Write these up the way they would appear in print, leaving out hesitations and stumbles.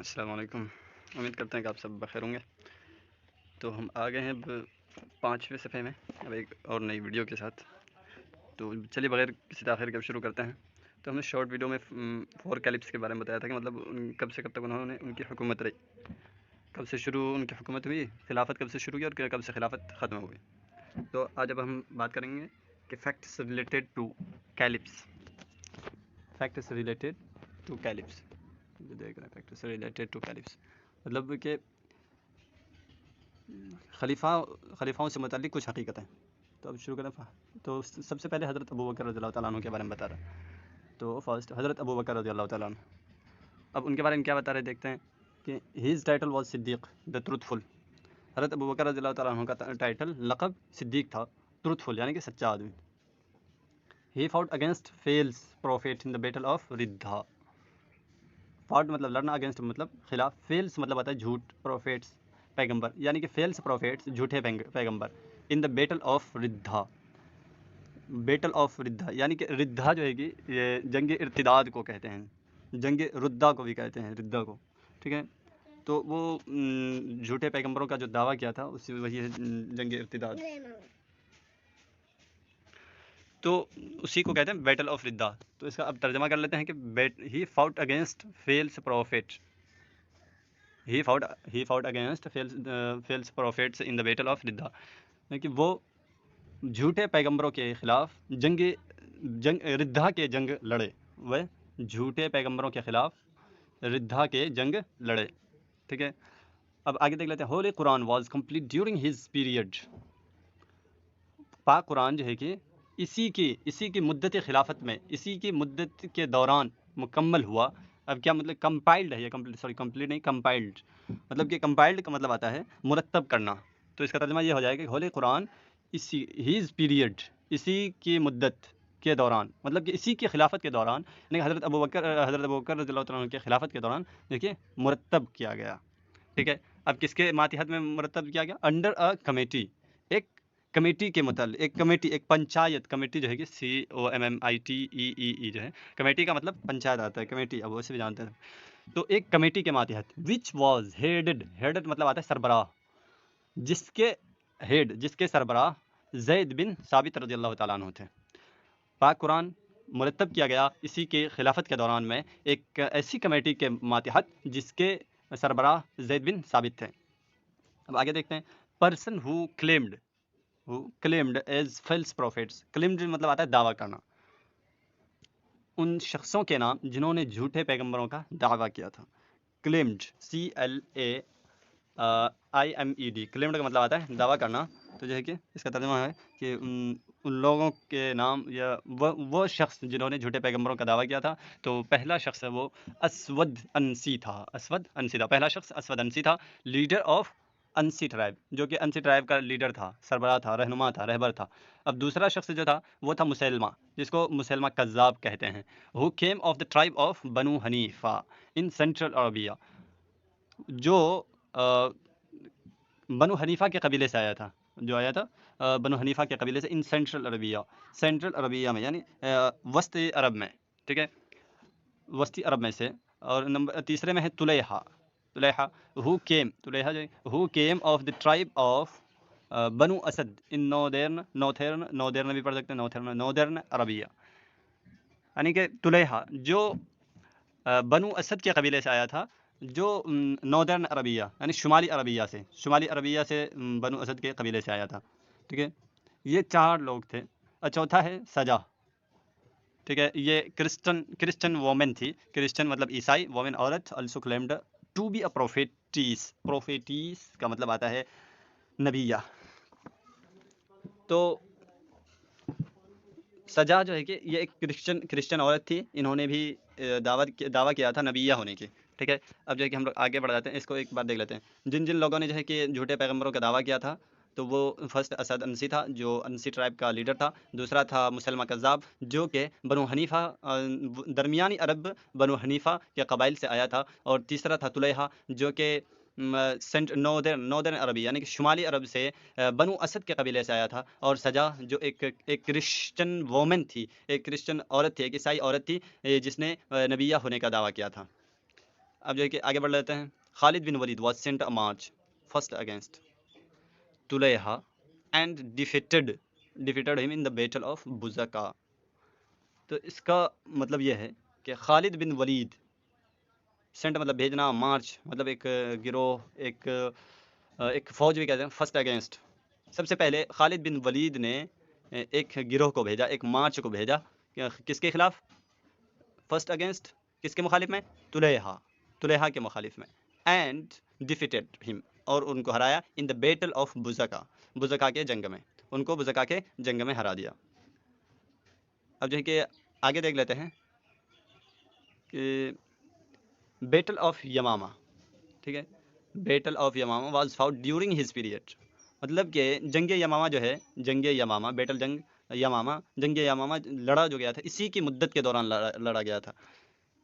السلام علیکم. امید کرتے ہیں کہ آپ سب بخیر ہوں گے. تو ہم آ گئے ہیں اب 5ویں صفحے میں اب ایک اور نئی ویڈیو کے ساتھ. تو چلیے بغیر کسی تاخیر کے اب شروع کرتے ہیں. تو ہم نے شارٹ ویڈیو میں 4 کیلپس کے بارے میں بتایا تھا کہ مطلب کب سے کب تک انہوں نے ان کی حکومت رہی، کب سے شروع ان کی حکومت ہوئی، خلافت کب سے شروع ہوئی اور کب سے خلافت ختم ہوئی. تو آج اب ہم بات کریں گے کہ facts related to caliphs. Facts related to caliphs دیکھ رہے ہیں. فیکٹس ریلیٹڈ ٹو کیلپس مطلب کہ خلیفاؤں سے متعلق کچھ حقیقتیں. تو اب شروع کریں. تو سب سے پہلے حضرت ابوبکر رضی اللہ تعالیٰ عنہ کے بارے میں بتا رہا ہے. تو فرسٹ حضرت ابوبکر رضی اللہ تعالیٰ عنہ. اب ان کے بارے میں کیا بتا رہے دیکھتے ہیں کہ his title was Siddiq the truthful فل. حضرت ابوبکر رضی اللہ تعالیٰ عنہ کا ٹائٹل لقب صدیق تھا، ٹروتھ فل یعنی کہ سچا آدمی. He fought against false prophet in the battle of Ridda. Fought مطلب لڑنا، اگینسٹ مطلب خلاف، فیلس مطلب آتا ہے جھوٹ، پروفیٹس پیغمبر یعنی کہ فیلس پروفیٹس جھوٹے پیغمبر. In the battle of Ridda. Battle of Ridda یعنی کہ ردھا جو ہے کہ یہ جنگ ارتداد کو کہتے ہیں، جنگ ردھا کو بھی کہتے ہیں، ردھا کو. ٹھیک ہے. تو وہ جھوٹے پیغمبروں کا جو دعویٰ کیا تھا اس وہی ہے جنگ ارتداد. تو اسی کو کہتے ہیں بیٹل آف ردھا. تو اس کا اب ترجمہ کر لیتے ہیں کہ he fought against false prophet. He fought against false prophets in the battle of Ridda. کہ وہ جھوٹے پیغمبروں کے خلاف جنگ ردھا کے جنگ لڑے. وہ جھوٹے پیغمبروں کے خلاف ردھا کے جنگ لڑے. ٹھیک ہے. اب آگے دیکھ لیتے ہیں. Holy Quran was complete during his period. پاک قرآن جو ہے کہ اسی کی مدت خلافت میں، اسی کی مدت کے دوران مکمل ہوا. اب کیا مطلب کمپائلڈ ہے، یہ کمپلیٹ نہیں، کمپائلڈ مطلب کہ کمپائلڈ کا مطلب آتا ہے مرتب کرنا. تو اس کا ترجمہ یہ ہو جائے گا کہ ہولی قرآن اسی ہیز پیریڈ، اسی کی مدت کے دوران، مطلب کہ اسی کی خلافت کے دوران، یعنی حضرت ابوبکر رضی اللہ تعالیٰ عنہ کے خلافت کے دوران دیکھیے مرتب کیا گیا. ٹھیک ہے. اب کس کے ماتحت میں مرتب کیا گیا؟ Under a committee. ایک کمیٹی کے متعلق، ایک کمیٹی، ایک پنچایت کمیٹی جو ہے کہ COMMITEE جو ہے، کمیٹی کا مطلب پنچایت آتا ہے، کمیٹی اب ویسے بھی جانتے ہیں. تو ایک کمیٹی کے ماتحت وچ واز ہیڈڈ مطلب آتا ہے سربراہ، جس کے سربراہ زید بن ثابت رضی اللہ تعالیٰ عنہ تھے. پاک قرآن مرتب کیا گیا اسی کے خلافت کے دوران میں ایک ایسی کمیٹی کے ماتحت جس کے سربراہ زید بن ثابت تھے. اب آگے دیکھتے ہیں. Person who claimed as false prophets. Claimed مطلب آتا ہے دعویٰ کرنا. ان شخصوں کے نام جنہوں نے جھوٹے پیغمبروں کا دعویٰ کیا تھا. Claimed CLAIMED. کلیمڈ کا مطلب آتا ہے دعویٰ کرنا. تو جو ہے کہ اس کا ترجمہ ہے کہ ان لوگوں کے نام یا وہ شخص جنہوں نے جھوٹے پیغمبروں کا دعویٰ کیا تھا. تو پہلا شخص ہے وہ اسود انسی تھا. پہلا شخص اسود انسی تھا، لیڈر آف انسی ٹرائب، جو کہ انسی ٹرائب کا لیڈر تھا، سربراہ تھا، رہنما تھا، رہبر تھا. اب دوسرا شخص جو تھا وہ تھا مسلمہ، جس کو مسلمہ کذاب کہتے ہیں. ہو came of the tribe of بنو حنیفہ ان سینٹرل عربیہ. جو بنو حنیفہ کے قبیلے سے آیا تھا بنو حنیفہ کے قبیلے سے. ان سینٹرل عربیہ میں یعنی وسطی عرب میں. ٹھیک ہے. وسطی عرب میں سے. اور تیسرے میں ہے طلیحہ. He came of the tribe of Banu Asad ان نودرن بھی پڑھ سکتے ہیں، نودرن عربیہ. یعنی کہ طلیحہ جو بنو اسد کے قبیلے سے آیا تھا، جو نودرن عربیہ یعنی شمالی عربیہ سے بنو اسد کے قبیلے سے آیا تھا. ٹھیک ہے. یہ 4 لوگ تھے. چوتھا ہے سجا. ٹھیک ہے. یہ کرسچن وومن تھی. کرسچن مطلب عیسائی، وومن عورت. آلسو کلیمڈ ٹو بی اے پروفیٹیس کا مطلب آتا ہے نبیہ. تو سجا جو ہے کہ یہ ایک کرسچن عورت تھی. انہوں نے بھی دعویٰ کیا تھا نبیہ ہونے کی. ٹھیک ہے. اب جو ہے کہ ہم لوگ آگے بڑھ جاتے ہیں. اس کو ایک بار دیکھ لیتے ہیں. جن لوگوں نے جو ہے کہ جھوٹے پیغمبروں کا دعویٰ کیا تھا، تو وہ فرسٹ اسد انسی تھا، جو انسی ٹرائب کا لیڈر تھا. دوسرا تھا مسلمہ کذاب، جو کہ بنو حنیفہ، درمیانی عرب بنو حنیفہ کے قبائل سے آیا تھا. اور تیسرا تھا طلیحہ، جو کہ نودرن عربی یعنی کہ شمالی عرب سے بنو اسد کے قبیلے سے آیا تھا. اور سجا جو ایک کرسچن وومن تھی، ایک کرسچن عورت تھی، ایک عیسائی عورت تھی، جس نے نبیہ ہونے کا دعویٰ کیا تھا. اب جو ہے کہ آگے بڑھ لیتے ہیں. Khalid bin Walid was sent a march first against Tulayha and defeated him in the battle of Buzakha. تو اس کا مطلب یہ ہے کہ خالد بن ولید سینٹ مطلب بھیجنا، مارچ مطلب ایک گروہ، ایک فوج بھی کہتے ہیں، فرسٹ اگینسٹ. سب سے پہلے خالد بن ولید نے ایک گروہ کو بھیجا، ایک مارچ کو بھیجا، کس کے خلاف؟ فرسٹ اگینسٹ کس کے مخالف میں؟ طلیحہ کے مخالف میں. اینڈ ڈیفیٹڈ ہم، اور ان کو ہرایا ان دا بیٹل آف بزکا کے جنگ میں، ان کو بزکا کے جنگ میں ہرا دیا. اب جو ہے کہ آگے دیکھ لیتے ہیں کہ بیٹل آف یمامہ، ٹھیک ہے، battle of Yamama was fought during his period. مطلب کہ جنگ یمامہ جو ہے، جنگ یمامہ، بیٹل جنگ یمامہ لڑا جو گیا تھا اسی کی مدت کے دوران لڑا گیا تھا.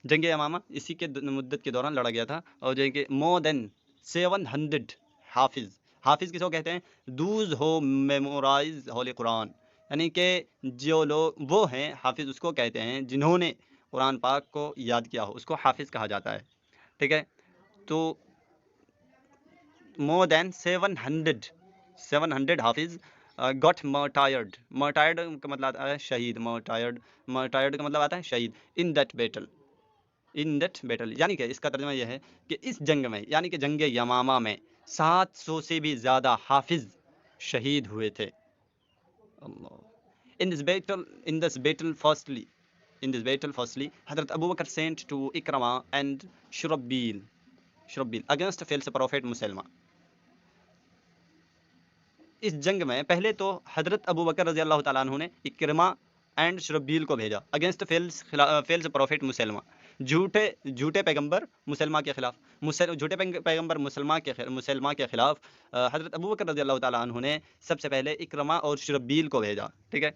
جنگ یمامہ اسی کے مدت کے دوران لڑا گیا تھا. اور جو ہے کہ مور دین 700 حافظ کس کو کہتے ہیں؟ دوز ہو میمورائز ہولی قرآن، یعنی کہ جو لوگ وہ ہیں حافظ اس کو کہتے ہیں جنہوں نے قرآن پاک کو یاد کیا ہو، اس کو حافظ کہا جاتا ہے. ٹھیک ہے، تو مور دین 700 حافظ گاٹ مرٹائرڈ کا مطلب آتا ہے شہید. مرٹائرڈ کا مطلب آتا ہے شہید. ان دیٹ بیٹل یعنی کہ اس کا ترجمہ یہ ہے کہ اس جنگ میں، یعنی کہ جنگ یمامہ میں 700 سے بھی زیادہ حافظ شہید ہوئے تھے. In this battle firstly حضرت ابو بکر sent to اکرمہ and شربیل against false prophet مسلمہ. اس جنگ میں پہلے تو حضرت ابو بکر رضی اللہ تعالیٰ عنہ نے اکرمہ اینڈ شربیل کو بھیجا اگینسٹ فیلس پروفیٹ مسلمہ، جھوٹے پیغمبر مسلمہ کے خلاف. جھوٹے پیغمبر مسلمہ کے خلاف حضرت ابو بکر رضی اللہ تعالیٰ عنہ نے سب سے پہلے اکرمہ اور شربیل کو بھیجا. ٹھیک ہے،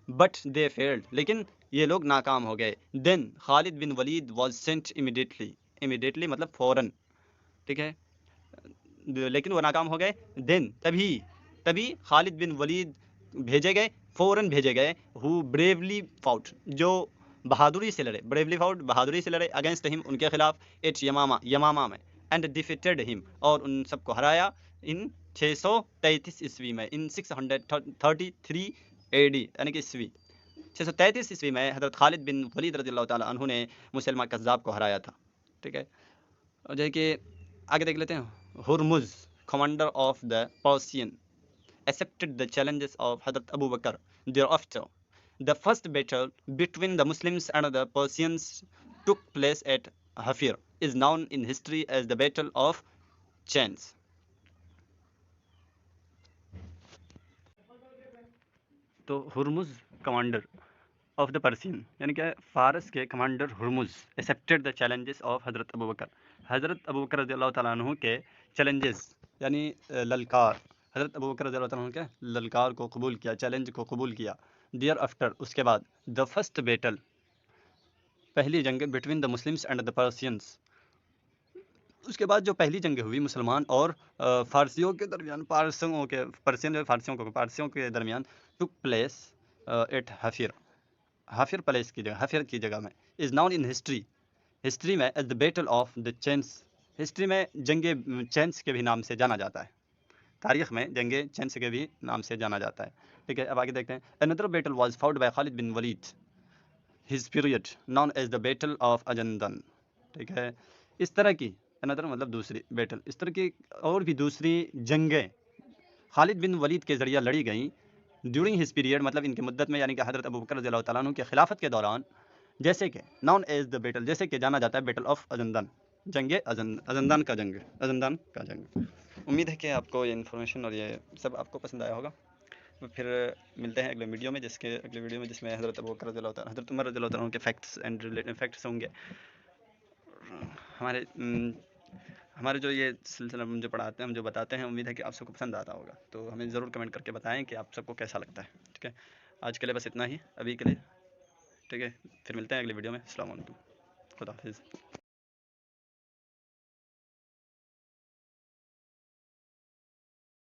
بٹ دے فیلڈ، لیکن یہ لوگ ناکام ہو گئے. دین خالد bin Walid was Saint immediately مطلب فوراً. ٹھیک ہے، لیکن وہ ناکام ہو گئے. دین تبھی خالد بن ولید فوراً بھیجے گئے ہو بریولی فاؤٹ، جو بہادری سے لڑے اگینسٹ ہم، ان کے خلاف، ایٹ یمامہ میں. اینڈ ڈیفیٹڈ ہم، اور ان سب کو ہرایا ان 633 عیسوی میں، ان 633 AD یعنی کہ عیسوی 633 عیسوی میں حضرت خالد بن ولید رضی اللہ تعالیٰ عنہ نے مسلمہ کذاب کو ہرایا تھا. ٹھیک ہے، اور جو ہے کہ آگے دیکھ لیتے ہیں. Hormuz commander of the Persian accepted the challenges of Hazrat Abu Bakr. Thereafter, the first battle between the Muslims and the Persians took place at Hafir, is known in history as the Battle of Chains. تو Hormuz commander of the percent یعنی کہ فارس کے commander Hormuz accepted the challenges of حضرت ابو بکر رضی اللہ تعالیٰ عنہ کے چیلنجز یعنی للکار، حضرت ابو بکر رضی اللہ تعالیٰ عنہ کے للکار کو قبول کیا، چیلنج کو قبول کیا. دیئر آفٹر اس کے بعد، دا فرسٹ بیٹل پہلی جنگ between the Muslims and the Persians, اس کے بعد جو پہلی جنگ ہوئی مسلمان اور فارسیوں کے درمیان، فارسیوں کے درمیان took place at Hafir place کی جگہ، حفیر کی جگہ میں، از ناؤن ان ہسٹری میں as the battle of the chains. History میں جنگ چینس کے بھی نام سے جانا جاتا ہے، تاریخ میں جنگ چینس کے بھی نام سے جانا جاتا ہے. ٹھیک ہے، اب آگے دیکھتے ہیں. another battle was fought by Khalid bin Walid his period known as the battle of Ajandan. ٹھیک ہے، اس طرح کی another مطلب دوسری بیٹل، اس طرح کی اور بھی دوسری جنگیں خالد بن ولید کے ذریعہ لڑی گئیں ڈیورنگ ہز پیریڈ، مطلب ان کی مدت میں، یعنی کہ حضرت ابو بکر رضی اللہ تعالیٰ عنہ کے خلافت کے دوران، جیسے کہ ناؤن ایز دا بیٹل، جیسے کہ جانا جاتا ہے بیٹل آف ازندان، جنگ ازندان کا جنگ. امید ہے کہ آپ کو یہ انفارمیشن اور یہ سب آپ کو پسند آیا ہوگا. پھر ملتے ہیں اگلے ویڈیو میں، جس میں حضرت ابو بکر رضی اللہ تعالیٰ، حضرت عمر رضی اللہ تعالیٰ عنہ کے فیکٹس اینڈ فیکٹس ہوں گے. ہمارے جو یہ سلسلہ ہم جو پڑھاتے ہیں، ہم جو بتاتے ہیں، امید ہے کہ آپ سب کو پسند آتا ہوگا. تو ہمیں ضرور کمنٹ کر کے بتائیں کہ آپ سب کو کیسا لگتا ہے. ٹھیک ہے، آج کے لیے بس اتنا ہی ابھی کے لیے. ٹھیک ہے، پھر ملتے ہیں اگلے ویڈیو میں. السلام علیکم، خدا حافظ.